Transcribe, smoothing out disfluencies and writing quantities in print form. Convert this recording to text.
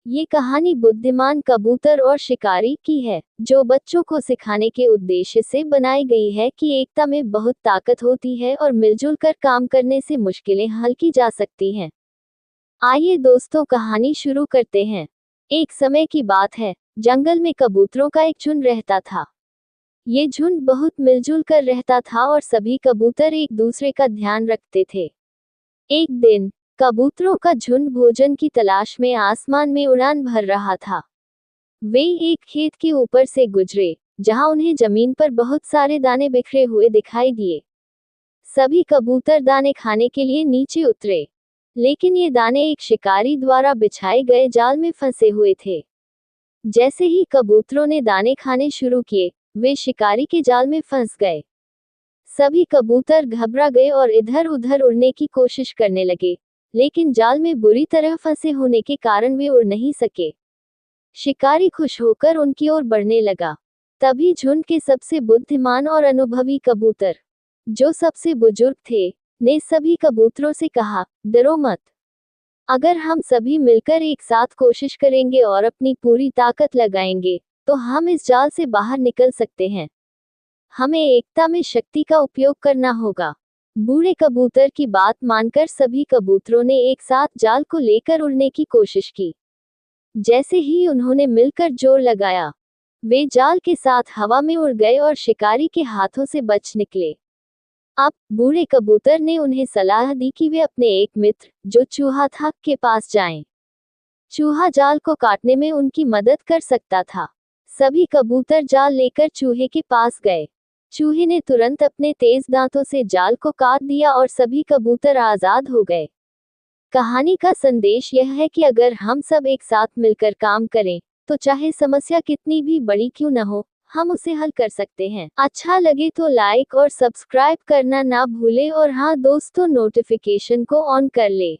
ये कहानी बुद्धिमान कबूतर और शिकारी की है, जो बच्चों को सिखाने के उद्देश्य से बनाई गई है कि एकता में बहुत ताकत होती है और मिलजुल कर काम करने से मुश्किलें हल की जा सकती हैं। आइए दोस्तों, कहानी शुरू करते हैं। एक समय की बात है, जंगल में कबूतरों का एक झुंड रहता था। ये झुंड बहुत मिलजुल कर रहता था और सभी कबूतर एक दूसरे का ध्यान रखते थे। एक दिन कबूतरों का झुंड भोजन की तलाश में आसमान में उड़ान भर रहा था। वे एक खेत के ऊपर से गुजरे, जहां उन्हें जमीन पर बहुत सारे दाने बिखरे हुए दिखाई दिए। सभी कबूतर दाने खाने के लिए नीचे उतरे, लेकिन ये दाने एक शिकारी द्वारा बिछाए गए जाल में फंसे हुए थे। जैसे ही कबूतरों ने दाने खाने शुरू किए, वे शिकारी के जाल में फंस गए। सभी कबूतर घबरा गए और इधर उधर उड़ने की कोशिश करने लगे, लेकिन जाल में बुरी तरह फंसे होने के कारण वे उड़ नहीं सके। शिकारी खुश होकर उनकी ओर बढ़ने लगा। तभी झुंड के सबसे बुद्धिमान और अनुभवी कबूतर, जो सबसे बुजुर्ग थे, ने सभी कबूतरों से कहा, डरो मत। अगर हम सभी मिलकर एक साथ कोशिश करेंगे और अपनी पूरी ताकत लगाएंगे, तो हम इस जाल से बाहर निकल सकते हैं। हमें एकता में शक्ति का उपयोग करना होगा। बूढ़े कबूतर की बात मानकर सभी कबूतरों ने एक साथ जाल को लेकर उड़ने की कोशिश की। जैसे ही उन्होंने मिलकर जोर लगाया, वे जाल के साथ हवा में उड़ गए और शिकारी के हाथों से बच निकले। अब बूढ़े कबूतर ने उन्हें सलाह दी कि वे अपने एक मित्र, जो चूहा था, के पास जाएं। चूहा जाल को काटने में उनकी मदद कर सकता था। सभी कबूतर जाल लेकर चूहे के पास गए। चूहे ने तुरंत अपने तेज दांतों से जाल को काट दिया और सभी कबूतर आजाद हो गए। कहानी का संदेश यह है कि अगर हम सब एक साथ मिलकर काम करें, तो चाहे समस्या कितनी भी बड़ी क्यों न हो, हम उसे हल कर सकते हैं। अच्छा लगे तो लाइक और सब्सक्राइब करना ना भूले और हाँ दोस्तों, नोटिफिकेशन को ऑन कर ले।